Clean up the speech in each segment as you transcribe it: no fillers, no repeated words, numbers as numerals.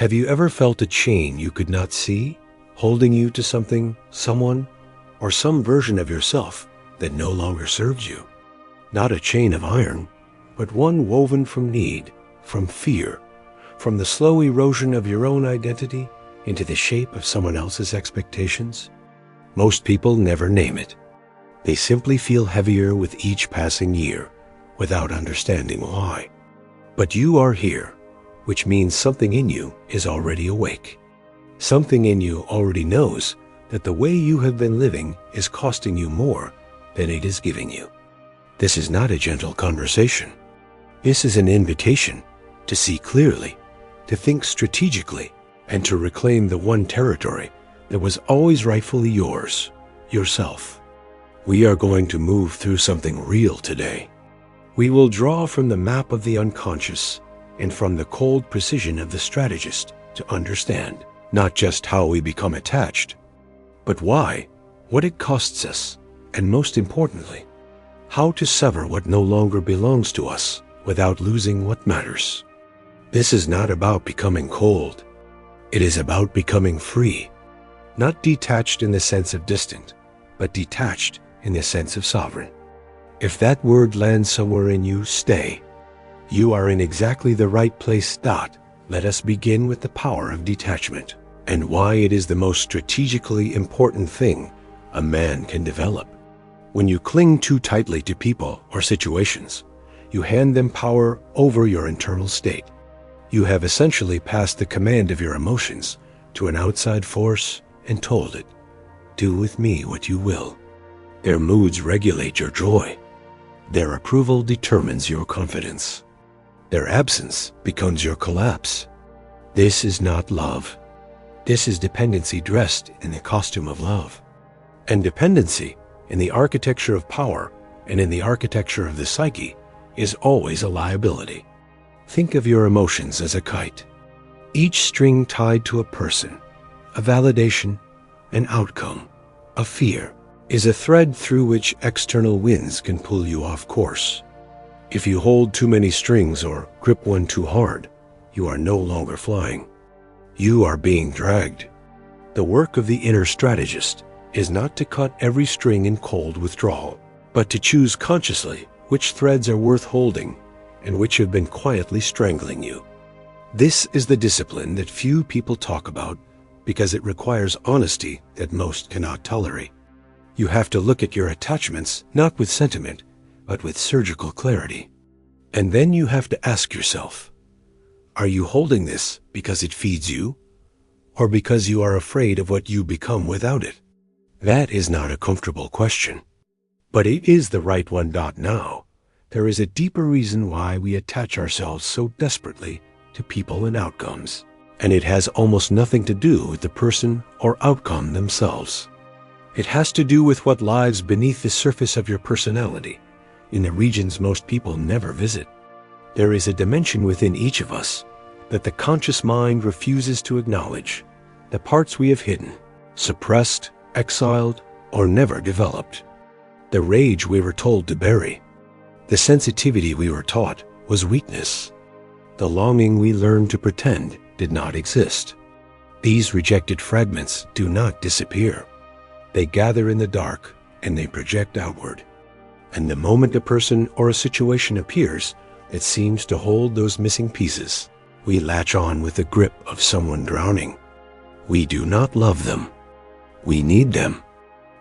Have you ever felt a chain you could not see, holding you to something, someone, or some version of yourself that no longer serves you? Not a chain of iron, but one woven from need, from fear, from the slow erosion of your own identity into the shape of someone else's expectations. Most people never name it. They simply feel heavier with each passing year, without understanding why. But you are here, which means something in you is already awake. Something in you already knows that the way you have been living is costing you more than it is giving you. This is not a gentle conversation. This is an invitation to see clearly, to think strategically, and to reclaim the one territory that was always rightfully yours, yourself. We are going to move through something real today. We will draw from the map of the unconscious and from the cold precision of the strategist to understand not just how we become attached, but why, what it costs us, and most importantly, how to sever what no longer belongs to us without losing what matters. This is not about becoming cold. It is about becoming free, not detached in the sense of distant, but detached in the sense of sovereign. If that word lands somewhere in you, stay. You are in exactly the right place. Let us begin with the power of detachment and why it is the most strategically important thing a man can develop. When you cling too tightly to people or situations, you hand them power over your internal state. You have essentially passed the command of your emotions to an outside force and told it, "Do with me what you will." Their moods regulate your joy. Their approval determines your confidence. Their absence becomes your collapse. This is not love. This is dependency dressed in the costume of love. And dependency, in the architecture of power and in the architecture of the psyche, is always a liability. Think of your emotions as a kite. Each string tied to a person, a validation, an outcome, a fear, is a thread through which external winds can pull you off course. If you hold too many strings or grip one too hard, you are no longer flying. You are being dragged. The work of the inner strategist is not to cut every string in cold withdrawal, but to choose consciously which threads are worth holding and which have been quietly strangling you. This is the discipline that few people talk about because it requires honesty that most cannot tolerate. You have to look at your attachments not with sentiment, but with surgical clarity. And then you have to ask yourself, are you holding this because it feeds you, or because you are afraid of what you become without it? That is not a comfortable question, but it is the right one. Now, there is a deeper reason why we attach ourselves so desperately to people and outcomes, and it has almost nothing to do with the person or outcome themselves. It has to do with what lies beneath the surface of your personality, in the regions most people never visit. There is a dimension within each of us that the conscious mind refuses to acknowledge, the parts we have hidden, suppressed, exiled, or never developed. The rage we were told to bury, the sensitivity we were taught was weakness. The longing we learned to pretend did not exist. These rejected fragments do not disappear. They gather in the dark and they project outward. And the moment a person or a situation appears that seems to hold those missing pieces, we latch on with the grip of someone drowning. We do not love them. We need them.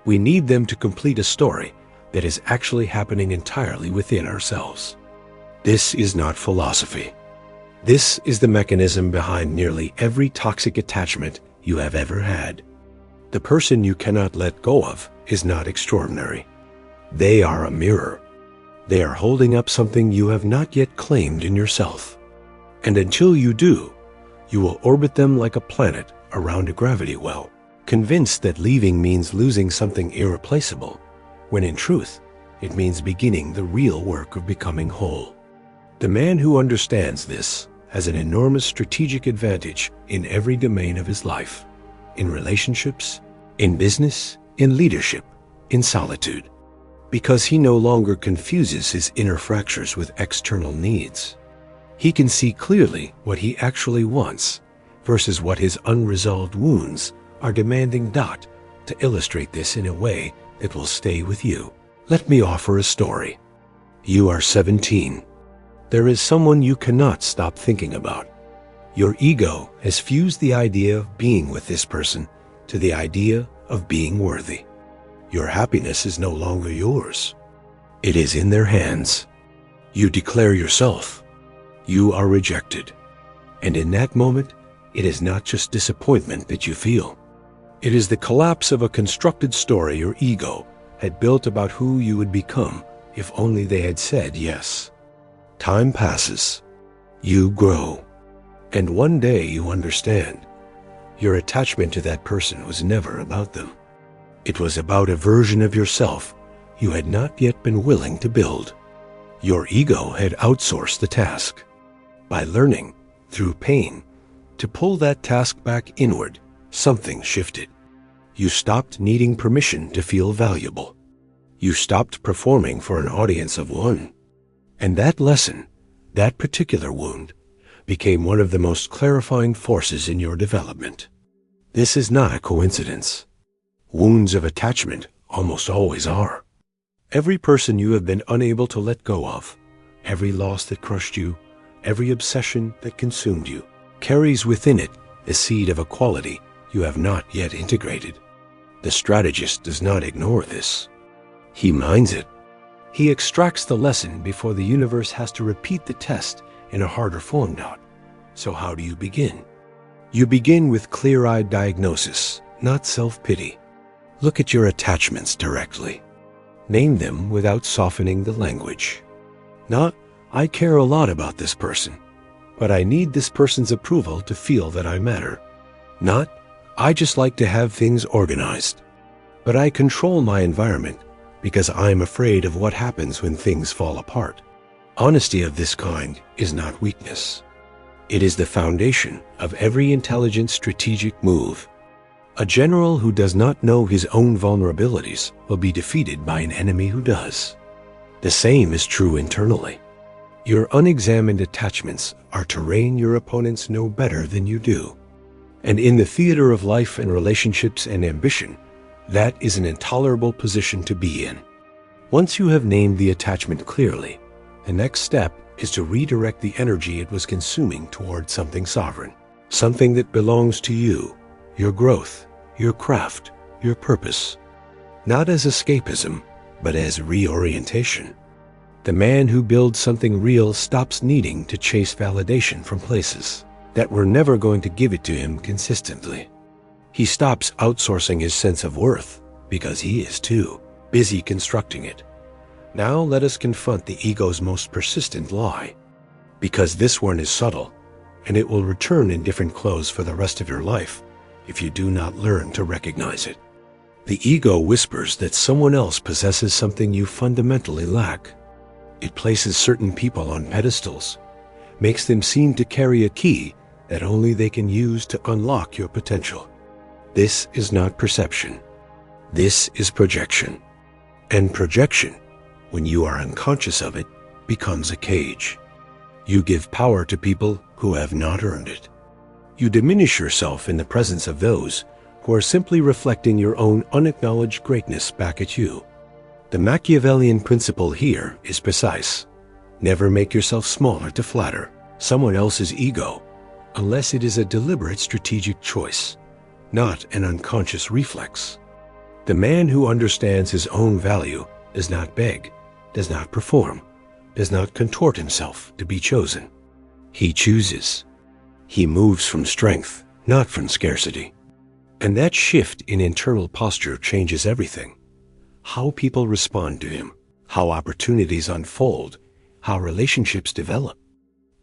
We need them to complete a story that is actually happening entirely within ourselves. This is not philosophy. This is the mechanism behind nearly every toxic attachment you have ever had. The person you cannot let go of is not extraordinary. They are a mirror. They are holding up something you have not yet claimed in yourself. And until you do, you will orbit them like a planet around a gravity well, convinced that leaving means losing something irreplaceable, when in truth, it means beginning the real work of becoming whole. The man who understands this has an enormous strategic advantage in every domain of his life. In relationships, in business, in leadership, in solitude, because he no longer confuses his inner fractures with external needs. He can see clearly what he actually wants versus what his unresolved wounds are demanding. To illustrate this in a way that will stay with you, let me offer a story. You are 17. There is someone you cannot stop thinking about. Your ego has fused the idea of being with this person to the idea of being worthy. Your happiness is no longer yours. It is in their hands. You declare yourself. You are rejected. And in that moment, it is not just disappointment that you feel. It is the collapse of a constructed story your ego had built about who you would become if only they had said yes. Time passes. You grow. And one day you understand. Your attachment to that person was never about them. It was about a version of yourself you had not yet been willing to build. Your ego had outsourced the task. By learning, through pain, to pull that task back inward, something shifted. You stopped needing permission to feel valuable. You stopped performing for an audience of one. And that lesson, that particular wound, became one of the most clarifying forces in your development. This is not a coincidence. Wounds of attachment almost always are. Every person you have been unable to let go of, every loss that crushed you, every obsession that consumed you, carries within it a seed of a quality you have not yet integrated. The strategist does not ignore this. He mines it. He extracts the lesson before the universe has to repeat the test in a harder form. So how do you begin? You begin with clear-eyed diagnosis, not self-pity. Look at your attachments directly. Name them without softening the language. Not, I care a lot about this person, but I need this person's approval to feel that I matter. Not, I just like to have things organized, but I control my environment because I'm afraid of what happens when things fall apart. Honesty of this kind is not weakness. It is the foundation of every intelligent strategic move. A general who does not know his own vulnerabilities will be defeated by an enemy who does. The same is true internally. Your unexamined attachments are terrain your opponents know better than you do. And in the theater of life and relationships and ambition, that is an intolerable position to be in. Once you have named the attachment clearly, the next step is to redirect the energy it was consuming toward something sovereign, something that belongs to you, your growth, your craft, your purpose. Not as escapism, but as reorientation. The man who builds something real stops needing to chase validation from places that were never going to give it to him consistently. He stops outsourcing his sense of worth because he is too busy constructing it. Now let us confront the ego's most persistent lie, because this one is subtle, and it will return in different clothes for the rest of your life if you do not learn to recognize it. The ego whispers that someone else possesses something you fundamentally lack. It places certain people on pedestals, makes them seem to carry a key that only they can use to unlock your potential. This is not perception. This is projection. And projection, when you are unconscious of it, becomes a cage. You give power to people who have not earned it. You diminish yourself in the presence of those who are simply reflecting your own unacknowledged greatness back at you. The Machiavellian principle here is precise. Never make yourself smaller to flatter someone else's ego, unless it is a deliberate strategic choice, not an unconscious reflex. The man who understands his own value does not beg, does not perform, does not contort himself to be chosen. He chooses. He moves from strength, not from scarcity. And that shift in internal posture changes everything. How people respond to him, how opportunities unfold, how relationships develop.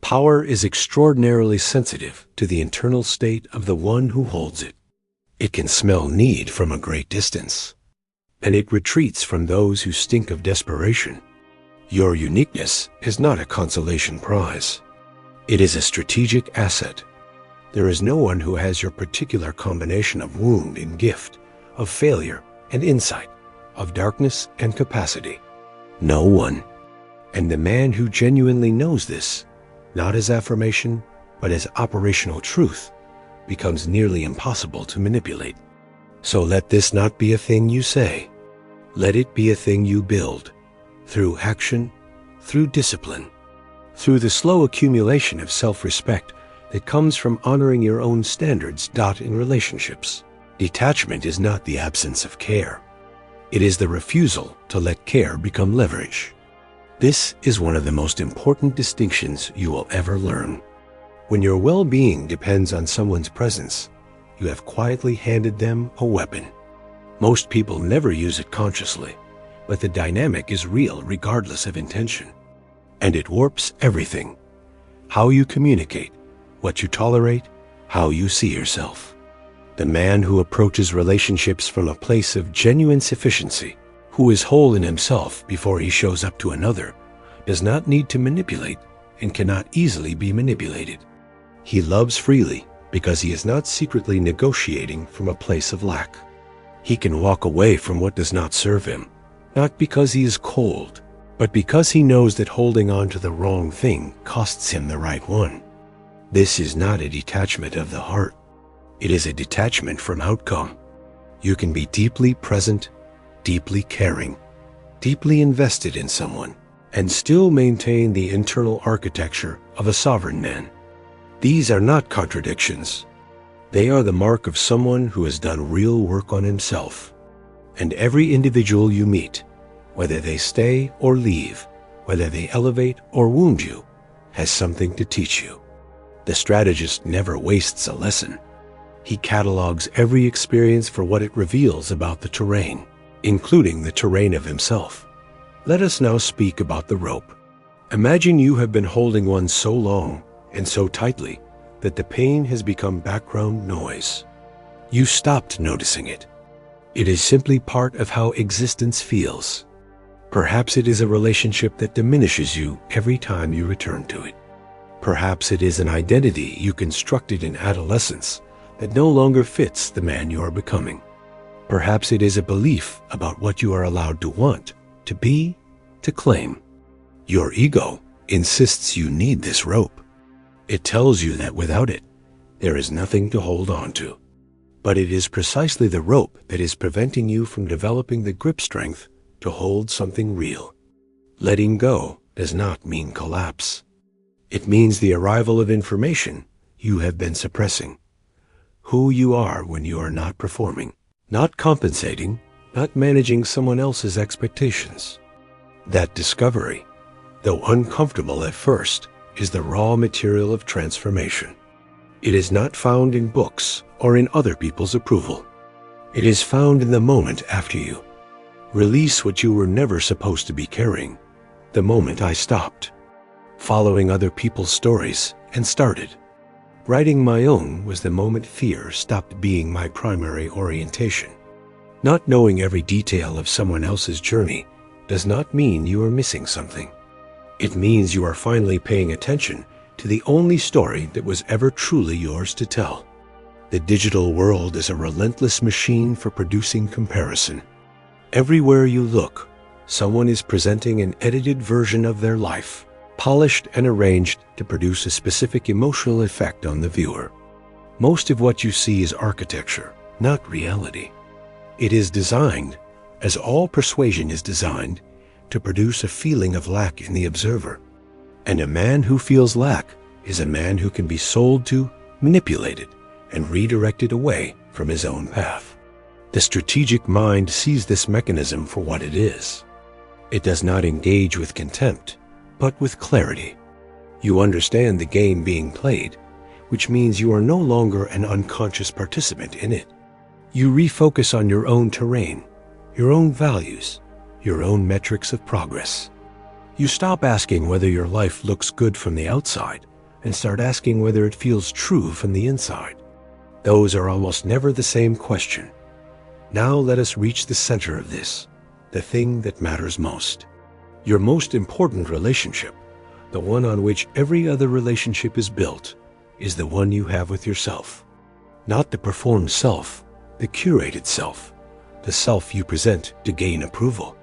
Power is extraordinarily sensitive to the internal state of the one who holds it. It can smell need from a great distance, and it retreats from those who stink of desperation. Your uniqueness is not a consolation prize. It is a strategic asset. There is no one who has your particular combination of wound and gift, of failure and insight, of darkness and capacity. No one. And the man who genuinely knows this, not as affirmation, but as operational truth, becomes nearly impossible to manipulate. So let this not be a thing you say. Let it be a thing you build, through action, through discipline, through the slow accumulation of self-respect that comes from honoring your own standards in relationships. Detachment is not the absence of care. It is the refusal to let care become leverage. This is one of the most important distinctions you will ever learn. When your well-being depends on someone's presence, you have quietly handed them a weapon. Most people never use it consciously, but the dynamic is real regardless of intention. And it warps everything. How you communicate, what you tolerate, how you see yourself. The man who approaches relationships from a place of genuine sufficiency, who is whole in himself before he shows up to another, does not need to manipulate and cannot easily be manipulated. He loves freely because he is not secretly negotiating from a place of lack. He can walk away from what does not serve him, not because he is cold, but because he knows that holding on to the wrong thing costs him the right one. This is not a detachment of the heart. It is a detachment from outcome. You can be deeply present, deeply caring, deeply invested in someone, and still maintain the internal architecture of a sovereign man. These are not contradictions. They are the mark of someone who has done real work on himself. And every individual you meet, whether they stay or leave, whether they elevate or wound you, has something to teach you. The strategist never wastes a lesson. He catalogs every experience for what it reveals about the terrain, including the terrain of himself. Let us now speak about the rope. Imagine you have been holding one so long and so tightly that the pain has become background noise. You stopped noticing it. It is simply part of how existence feels. Perhaps it is a relationship that diminishes you every time you return to it. Perhaps it is an identity you constructed in adolescence that no longer fits the man you are becoming. Perhaps it is a belief about what you are allowed to want, to be, to claim. Your ego insists you need this rope. It tells you that without it, there is nothing to hold on to. But it is precisely the rope that is preventing you from developing the grip strength to hold something real. Letting go does not mean collapse. It means the arrival of information you have been suppressing. Who you are when you are not performing, not compensating, not managing someone else's expectations. That discovery, though uncomfortable at first, is the raw material of transformation. It is not found in books or in other people's approval. It is found in the moment after you. Release what you were never supposed to be carrying. The moment I stopped following other people's stories and started writing my own was the moment fear stopped being my primary orientation. Not knowing every detail of someone else's journey does not mean you are missing something. It means you are finally paying attention to the only story that was ever truly yours to tell. The digital world is a relentless machine for producing comparison. Everywhere you look, someone is presenting an edited version of their life, polished and arranged to produce a specific emotional effect on the viewer. Most of what you see is architecture, not reality. It is designed, as all persuasion is designed, to produce a feeling of lack in the observer. And a man who feels lack is a man who can be sold to, manipulated, and redirected away from his own path. The strategic mind sees this mechanism for what it is. It does not engage with contempt, but with clarity. You understand the game being played, which means you are no longer an unconscious participant in it. You refocus on your own terrain, your own values, your own metrics of progress. You stop asking whether your life looks good from the outside and start asking whether it feels true from the inside. Those are almost never the same question. Now let us reach the center of this, the thing that matters most. Your most important relationship, the one on which every other relationship is built, is the one you have with yourself. Not the performed self, the curated self, the self you present to gain approval.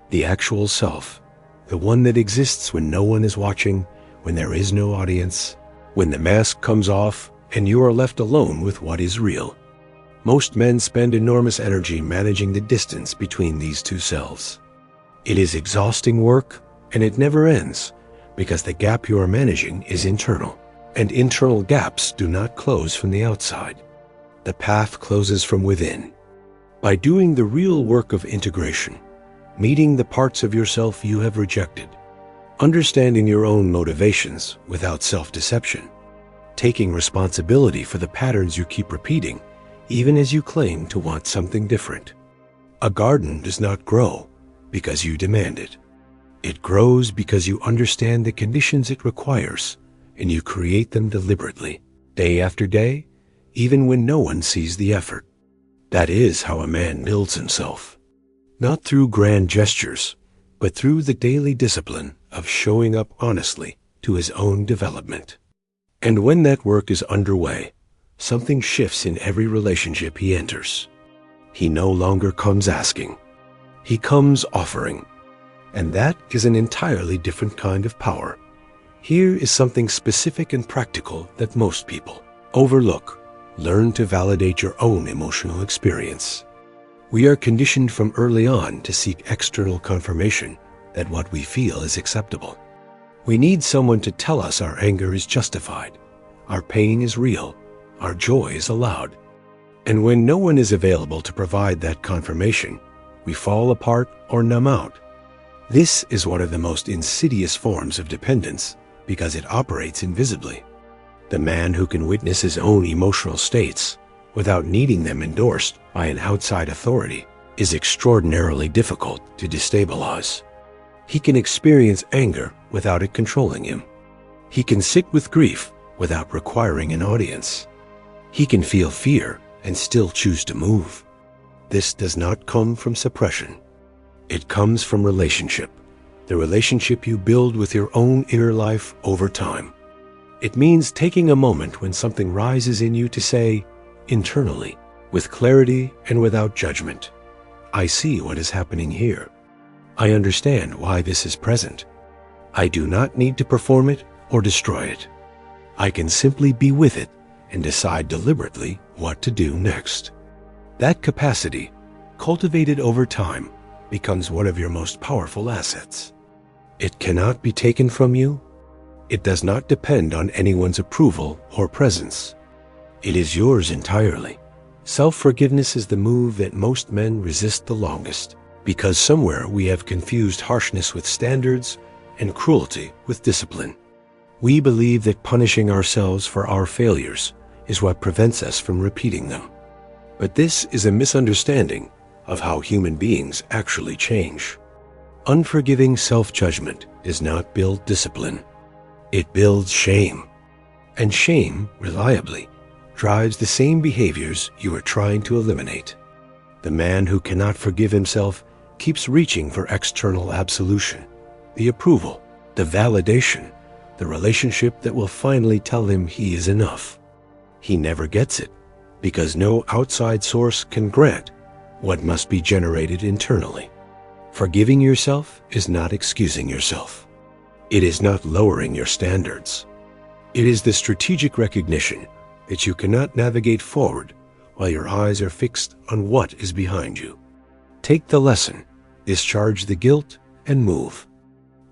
The actual self, the one that exists when no one is watching, when there is no audience, when the mask comes off and you are left alone with what is real. Most men spend enormous energy managing the distance between these two selves. It is exhausting work, and it never ends, because the gap you are managing is internal, and internal gaps do not close from the outside. The path closes from within. By doing the real work of integration, meeting the parts of yourself you have rejected, understanding your own motivations without self-deception, taking responsibility for the patterns you keep repeating, even as you claim to want something different. A garden does not grow because you demand it. It grows because you understand the conditions it requires, and you create them deliberately, day after day, even when no one sees the effort. That is how a man builds himself. Not through grand gestures, but through the daily discipline of showing up honestly to his own development. And when that work is underway, something shifts in every relationship he enters. He no longer comes asking. He comes offering. And that is an entirely different kind of power. Here is something specific and practical that most people overlook. Learn to validate your own emotional experience. We are conditioned from early on to seek external confirmation that what we feel is acceptable. We need someone to tell us our anger is justified, our pain is real, our joy is allowed. And when no one is available to provide that confirmation, we fall apart or numb out. This is one of the most insidious forms of dependence because it operates invisibly. The man who can witness his own emotional states without needing them endorsed by an outside authority is extraordinarily difficult to destabilize. He can experience anger without it controlling him. He can sit with grief without requiring an audience. He can feel fear and still choose to move. This does not come from suppression. It comes from relationship, the relationship you build with your own inner life over time. It means taking a moment when something rises in you to say, internally, with clarity and without judgment, I see what is happening here. I understand why this is present. I do not need to perform it or destroy it. I can simply be with it and decide deliberately what to do next. That capacity, cultivated over time, becomes one of your most powerful assets. It cannot be taken from you. It does not depend on anyone's approval or presence. It is yours entirely. Self-forgiveness is the move that most men resist the longest, because somewhere we have confused harshness with standards and cruelty with discipline. We believe that punishing ourselves for our failures is what prevents us from repeating them. But this is a misunderstanding of how human beings actually change. Unforgiving self-judgment does not build discipline. It builds shame. And shame, reliably, drives the same behaviors you are trying to eliminate. The man who cannot forgive himself keeps reaching for external absolution, the approval, the validation, the relationship that will finally tell him he is enough. He never gets it, because no outside source can grant what must be generated internally. Forgiving yourself is not excusing yourself. It is not lowering your standards. It is the strategic recognition that you cannot navigate forward while your eyes are fixed on what is behind you. Take the lesson, discharge the guilt, and move.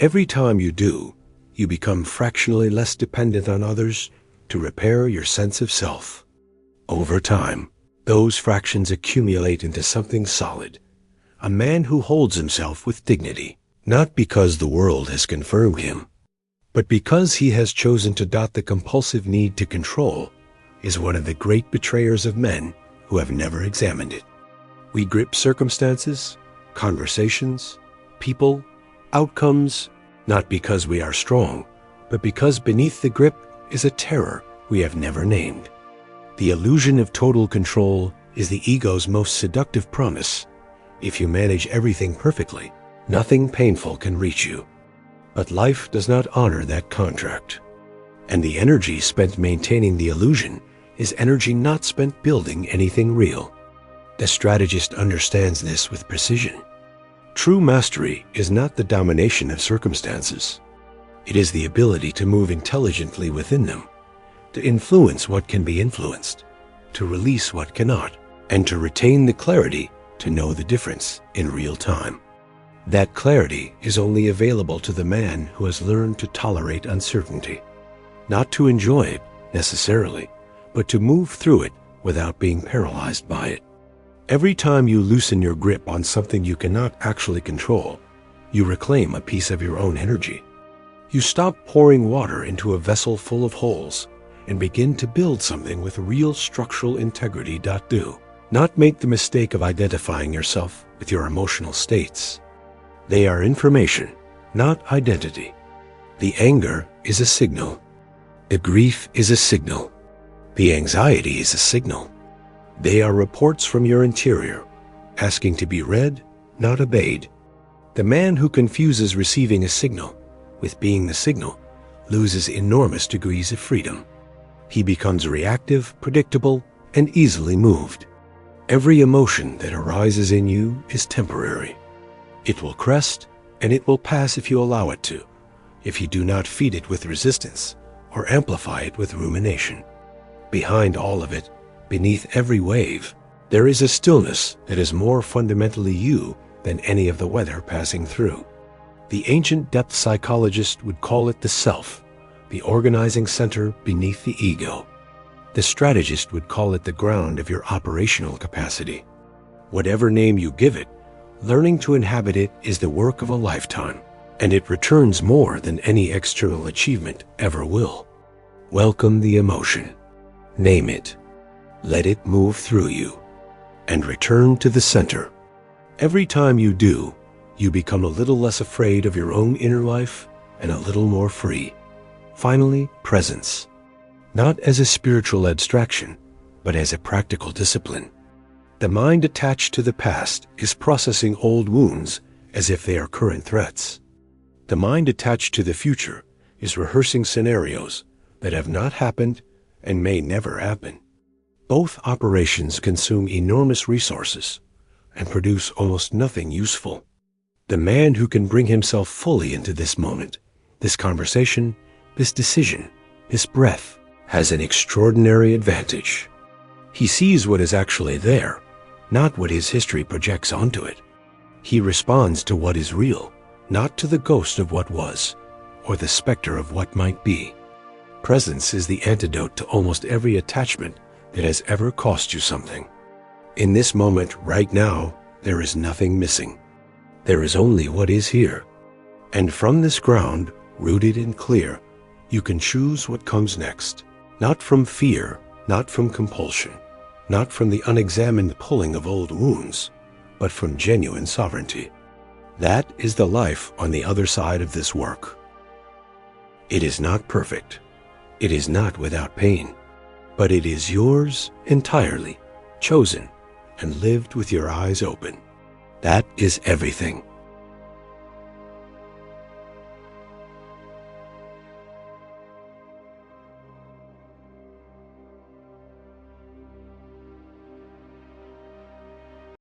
Every time you do, you become fractionally less dependent on others to repair your sense of self. Over time, those fractions accumulate into something solid, a man who holds himself with dignity, not because the world has confirmed him, but because he has chosen to dot the compulsive need to control, is one of the great betrayers of men who have never examined it. We grip circumstances, conversations, people, outcomes, not because we are strong, but because beneath the grip is a terror we have never named. The illusion of total control is the ego's most seductive promise. If you manage everything perfectly, nothing painful can reach you. But life does not honor that contract. And the energy spent maintaining the illusion is energy not spent building anything real. The strategist understands this with precision. True mastery is not the domination of circumstances. It is the ability to move intelligently within them, to influence what can be influenced, to release what cannot, and to retain the clarity to know the difference in real time. That clarity is only available to the man who has learned to tolerate uncertainty, not to enjoy it necessarily, but to move through it without being paralyzed by it. Every time you loosen your grip on something you cannot actually control, you reclaim a piece of your own energy. You stop pouring water into a vessel full of holes and begin to build something with real structural integrity. Do not make the mistake of identifying yourself with your emotional states. They are information, not identity. The anger is a signal. The grief is a signal. The anxiety is a signal. They are reports from your interior, asking to be read, not obeyed. The man who confuses receiving a signal with being the signal loses enormous degrees of freedom. He becomes reactive, predictable, and easily moved. Every emotion that arises in you is temporary. It will crest, and it will pass if you allow it to, if you do not feed it with resistance or amplify it with rumination. Behind all of it, beneath every wave, there is a stillness that is more fundamentally you than any of the weather passing through. The ancient depth psychologist would call it the self, the organizing center beneath the ego. The strategist would call it the ground of your operational capacity. Whatever name you give it, learning to inhabit it is the work of a lifetime, and it returns more than any external achievement ever will. Welcome the emotion. Name it. Let it move through you, and return to the center. Every time you do, you become a little less afraid of your own inner life and a little more free. Finally, presence. Not as a spiritual abstraction, but as a practical discipline. The mind attached to the past is processing old wounds as if they are current threats. The mind attached to the future is rehearsing scenarios that have not happened and may never happen. Both operations consume enormous resources and produce almost nothing useful. The man who can bring himself fully into this moment, this conversation, this decision, this breath, has an extraordinary advantage. He sees what is actually there, not what his history projects onto it. He responds to what is real, not to the ghost of what was, or the specter of what might be. Presence is the antidote to almost every attachment that has ever cost you something. In this moment, right now, there is nothing missing. There is only what is here. And from this ground, rooted and clear, you can choose what comes next. Not from fear, not from compulsion, not from the unexamined pulling of old wounds, but from genuine sovereignty. That is the life on the other side of this work. It is not perfect. It is not without pain, but it is yours entirely, chosen and lived with your eyes open. That is everything.